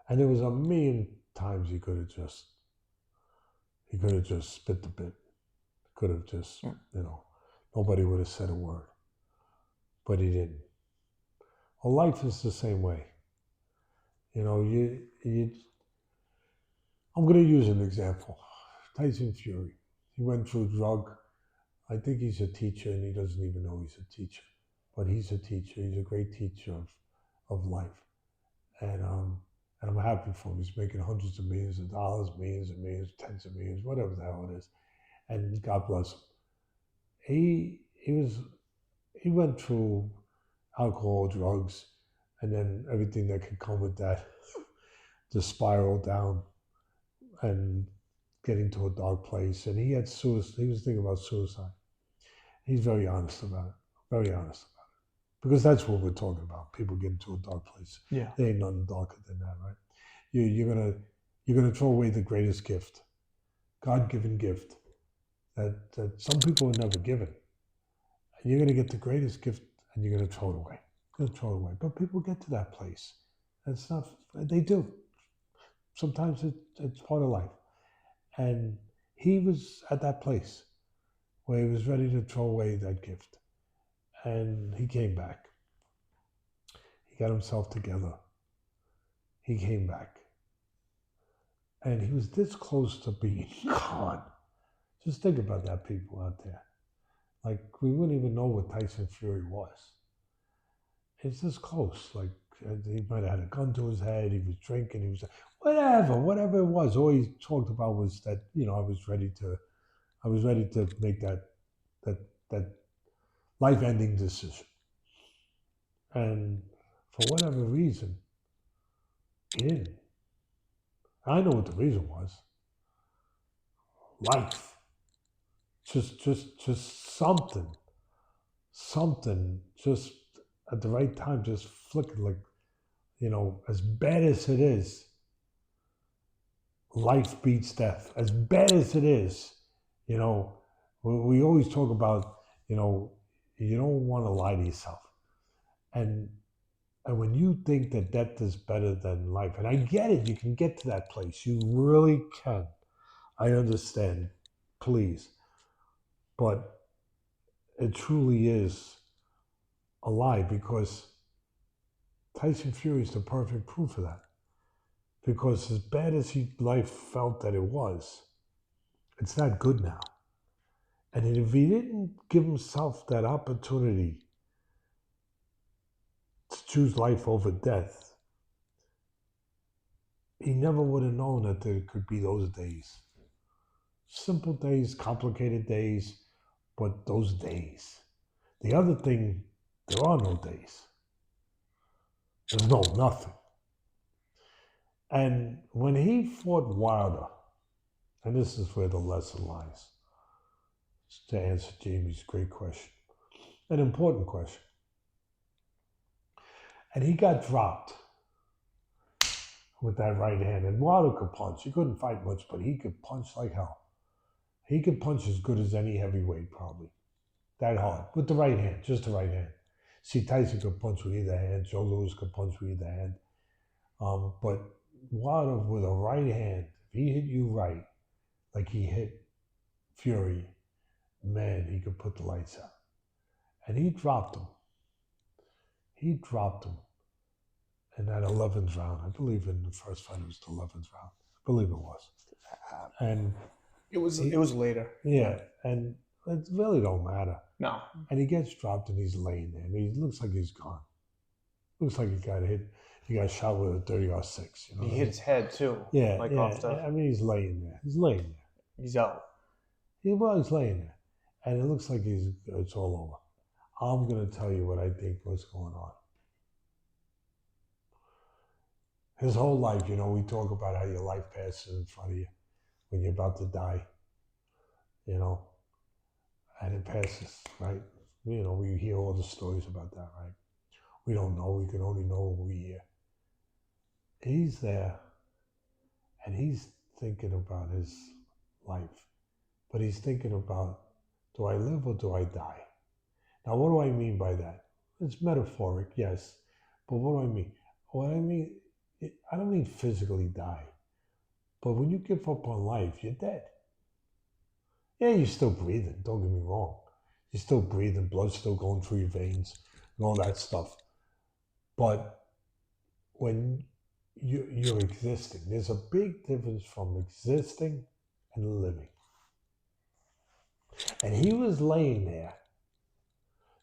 And there was a million times he could have just spit the bit. Could have just, nobody would have said a word. But he didn't. Well, life is the same way. I'm going to use an example. Tyson Fury. He went through drug. I think he's a teacher and he doesn't even know he's a teacher. But he's a teacher. He's a great teacher of life. And I'm happy for him. He's making hundreds of millions of dollars, millions and millions, tens of millions, whatever the hell it is. And God bless him. He went through alcohol, drugs, and then everything that could come with that, to spiral down and getting to a dark place. And he had suicide. He was thinking about suicide. He's very honest about it. Very honest about it. Because that's what we're talking about. People getting to a dark place. Yeah. There ain't nothing darker than that, right? You're gonna throw away the greatest gift, God-given gift that some people were never given. And you're gonna get the greatest gift and you're gonna throw it away. You're gonna throw it away. But people get to that place. That's not. They do. Sometimes it's part of life. And he was at that place where he was ready to throw away that gift. And he came back. He got himself together. He came back. And he was this close to being gone. Just think about that, people out there. Like, we wouldn't even know what Tyson Fury was. It's this close. Like, he might have had a gun to his head. He was drinking. He was whatever it was. All he talked about was that, I was ready to make that life-ending decision. And for whatever reason, he didn't. I know what the reason was. Life. Just something just at the right time just flickered, like, as bad as it is, life beats death. As bad as it is, we always talk about, you don't want to lie to yourself. And when you think that death is better than life, and I get it, you can get to that place. You really can. I understand. Please. But it truly is a lie, because Tyson Fury is the perfect proof of that. Because as bad as life felt that it was, it's not good now. And if he didn't give himself that opportunity to choose life over death, he never would have known that there could be those days. Simple days, complicated days, but those days. The other thing, there are no days. There's nothing. And when he fought Wilder, and this is where the lesson lies, to answer Jamie's great question, an important question. And he got dropped with that right hand. And Wilder could punch. He couldn't fight much, but he could punch like hell. He could punch as good as any heavyweight, probably. That hard. With the right hand, just the right hand. See, Tyson could punch with either hand. Joe Louis could punch with either hand. But Wilder with a right hand, if he hit you right, like he hit Fury, man, he could put the lights out. And he dropped him. He dropped him in that 11th round. I believe in the first fight it was the 11th round. I believe it was. And it was later. Yeah, and it really don't matter. No. And he gets dropped and he's laying there. And he looks like he's gone. Looks like he got hit. He got shot with a 30-06. He hit his head too. Yeah, like yeah. off the... I mean, he's laying there. He's laying there. He's out. He's laying there. And it looks like it's all over. I'm going to tell you what I think was going on. His whole life, we talk about how your life passes in front of you when you're about to die, and it passes, right? We hear all the stories about that, right? We don't know. We can only know what we hear. He's there, and he's thinking about his life. But he's thinking about, do I live or do I die? Now, what do I mean by that? It's metaphoric, yes. But what do I mean? What I mean, I don't mean physically die. But when you give up on life, you're dead. Yeah, you're still breathing, don't get me wrong. You're still breathing, blood's still going through your veins and all that stuff. But when you're existing, there's a big difference from existing and living. And he was laying there.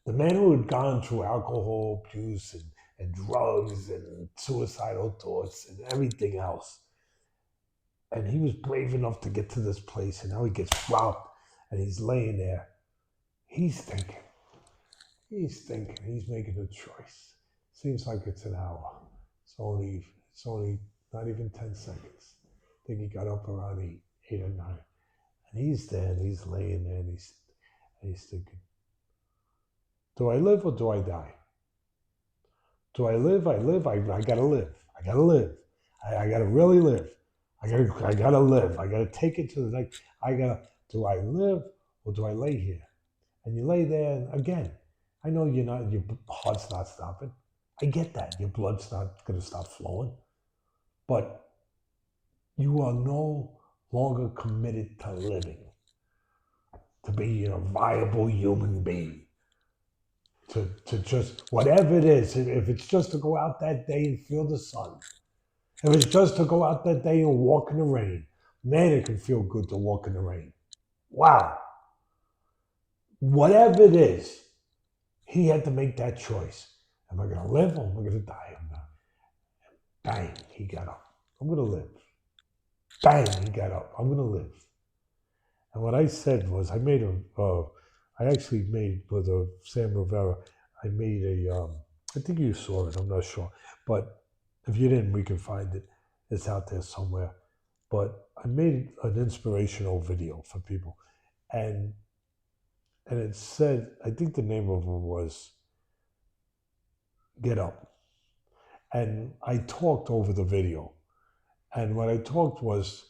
The man who had gone through alcohol abuse and drugs and suicidal thoughts and everything else. And he was brave enough to get to this place, and now he gets robbed, and he's laying there. He's thinking, he's making a choice. Seems like it's an hour. It's only not even 10 seconds. I think he got up around 8 or 9. And he's there, and he's laying there, and he's thinking, do I live or do I die? Do I live? I gotta live. I gotta live. I gotta really live. I gotta live. I gotta take it to the next. Do I live or do I lay here? And you lay there, and again, I know your heart's not stopping. I get that. Your blood's not gonna stop flowing. But you are no longer committed to living, to being a viable human being. To just, whatever it is, if it's just to go out that day and feel the sun, if it's just to go out that day and walk in the rain, man, it can feel good to walk in the rain. Wow. Whatever it is, he had to make that choice. Am I going to live or am I going to die? Bang, he got up. I'm going to live. Bang, he got up. I'm going to live. And what I said was, I actually made, with Sam Rivera, I made I think you saw it, I'm not sure. But if you didn't, we can find it. It's out there somewhere. But I made an inspirational video for people. And it said, I think the name of it was Get Up. And I talked over the video. And what I talked was,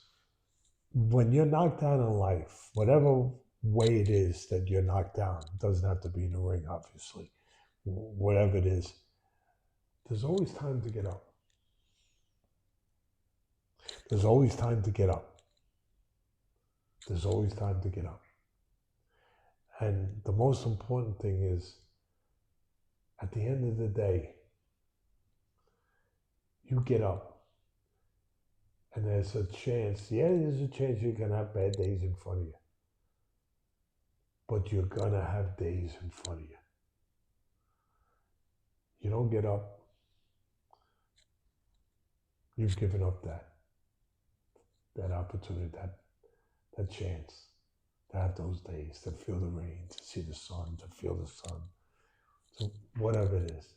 when you're knocked down in life, whatever way it is that you're knocked down, it doesn't have to be in the ring, obviously. Whatever it is, there's always time to get up. There's always time to get up. There's always time to get up. And the most important thing is, at the end of the day, you get up. And there's a chance you're going to have bad days in front of you. But you're going to have days in front of you. You don't get up, you've given up that opportunity, that chance to have those days, to feel the rain, to see the sun, to feel the sun, so whatever it is.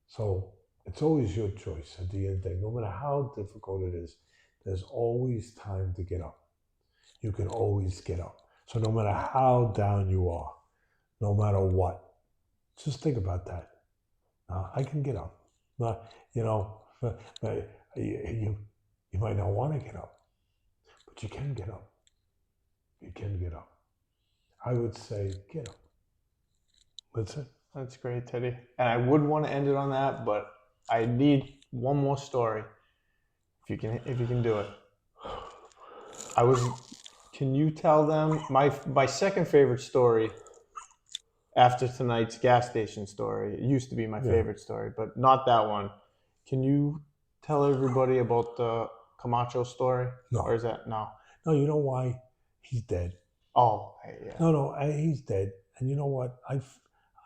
So it's always your choice at the end of the day. No matter how difficult it is, there's always time to get up. You can always get up. So no matter how down you are, no matter what, just think about that. I can get up. You might not want to get up, but you can get up. You can get up. I would say get up. That's it. That's great, Teddy. And I would want to end it on that, but I need one more story. If you can do it. Can you tell them my second favorite story after tonight's gas station story? It used to be my favorite story, but not that one. Can you tell everybody about the Camacho story? No. Or is that no? No, you know why? He's dead. Oh, yeah. No, he's dead. And you know what? I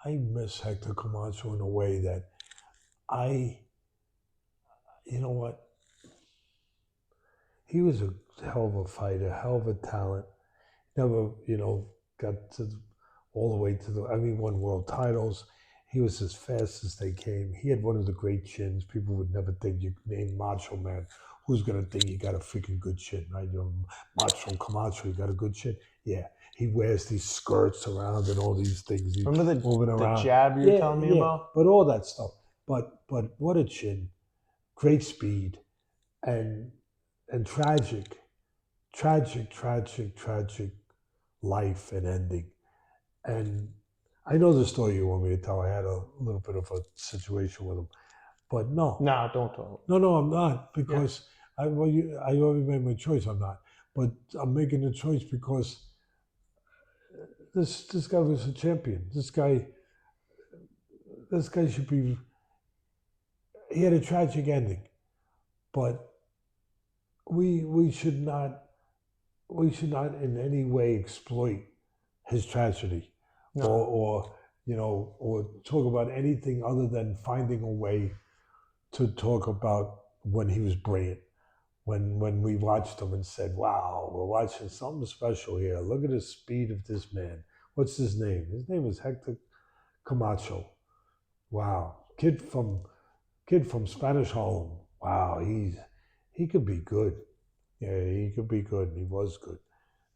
miss Hector Camacho in a way that you know what? He was a hell of a fighter, hell of a talent. Never, got all the way to won world titles. He was as fast as they came. He had one of the great chins. People would never think you name Macho Man. Who's going to think you got a freaking good chin, right? Macho Camacho, you got a good chin? Yeah. He wears these skirts around and all these things. Remember the jab you were telling me about? But all that stuff. But what a chin, great speed, and tragic, tragic life and ending. And I know the story you want me to tell. I had a little bit of a situation with him, but no, Nah, don't tell. no, I'm not Yeah. because I already made my choice. I'm not, but I'm making the choice because this guy was a champion. This guy should be. He had a tragic ending, but we should not in any way exploit his tragedy, No. or or talk about anything other than finding a way to talk about when he was brilliant. When we watched him and said, "Wow, we're watching something special here. Look at the speed of this man. What's his name? His name is Hector Camacho. Wow, kid from Spanish Harlem. Wow, he could be good. Yeah, he could be good. And he was good.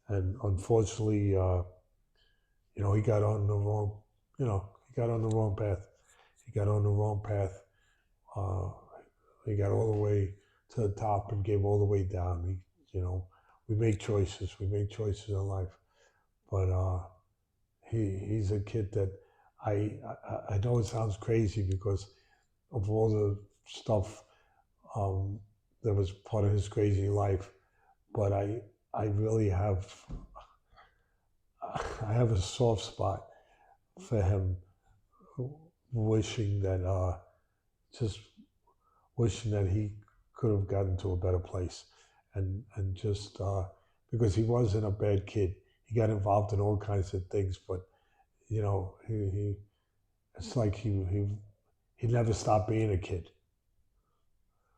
And unfortunately, he got on the wrong. He got on the wrong path. He got on the wrong path. Uh, he got all the way to the top and gave all the way down. We make choices. We make choices in life. But he's a kid that I know it sounds crazy because of all the stuff um, that was part of his crazy life. But I really I have a soft spot for him, wishing that just wishing that he could have gotten to a better place, and just because he wasn't a bad kid, he got involved in all kinds of things, but he it's like he never stopped being a kid.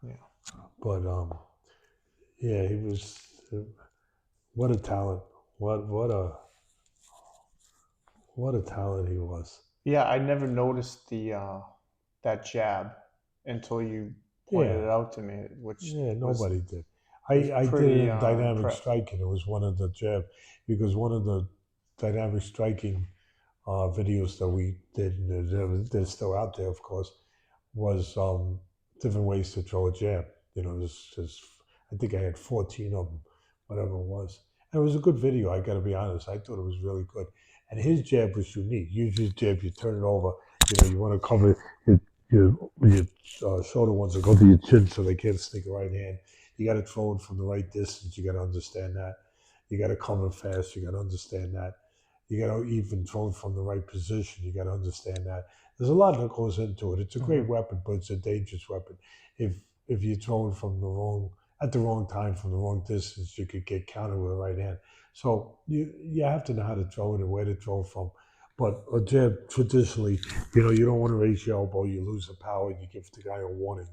Yeah. But yeah, he was what a talent. What a talent he was. Yeah, I never noticed the that jab until you pointed Yeah, it out to me, which yeah. was Nobody did. was I did it pretty in dynamic impressive. striking. It was one of the jab because one of the dynamic striking videos that we did, and they're still out there, of course, was different ways to throw a jab. There's I think I had 14 of them, whatever it was. And it was a good video. I got to be honest. I thought it was really good. And his jab was unique. Usually, his jab, you turn it over. You want to cover your shoulder ones that go to your chin so they can't sneak a right hand. You got to throw it from the right distance. You got to understand that. You got to cover fast. You got to understand that. You got to even throw it from the right position. You got to understand that. There's a lot that goes into it. It's a great Hmm. weapon, but it's a dangerous weapon. If if you throw it from the wrong at the wrong time from the wrong distance, you could get countered with a right hand. So you have to know how to throw it and where to throw it from. But a jab traditionally, you don't want to raise your elbow. You lose the power. You give the guy a warning.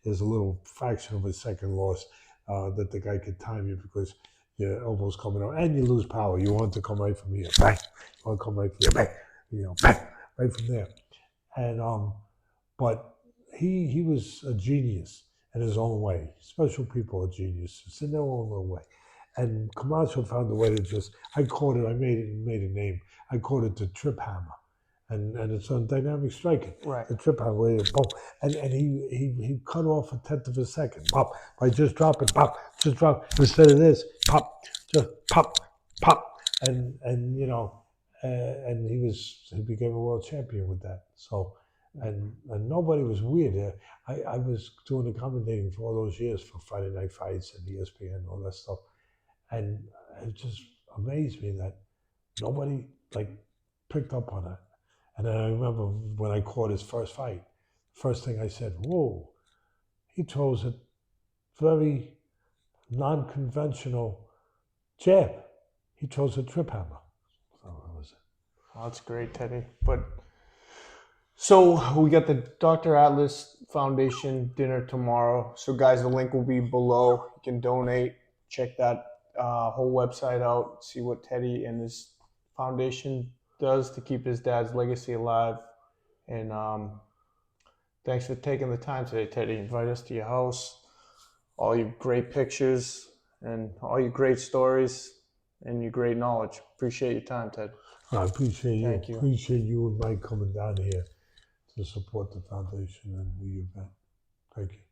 There's a little fraction of a second loss that the guy could time you because your elbow's coming out and you lose power. You want it to come right from here, bang. You want to come right from here, bang. Bang, right from there. And but he was a genius in his own way. Special people are geniuses in their own little way. And Camacho found a way to just I called it, I made a name. I called it the trip hammer. And it's on dynamic striking. Right. The trip hammer where boom. And he cut off a tenth of a second. Pop. By just dropping, pop, just drop instead of this, pop, just pop, pop. And and he became a world champion with that. So and nobody was weird. I was doing the commentating for all those years for Friday Night Fights and ESPN and all that stuff, and it just amazed me that nobody like picked up on it. And then I remember when I caught his first fight, first thing I said, "Whoa, he throws a very non-conventional jab. He throws a trip hammer." So that was it. Oh, that's great, Teddy. But so we got the Dr. Atlas Foundation dinner tomorrow. So guys, the link will be below. You can donate. Check that whole website out. See what Teddy and his foundation does to keep his dad's legacy alive. And thanks for taking the time today, Teddy. Invite us to your house. All your great pictures and all your great stories and your great knowledge. Appreciate your time, Ted. I appreciate you. Thank you. Appreciate you and Mike coming down here to support the foundation and the event. Thank you.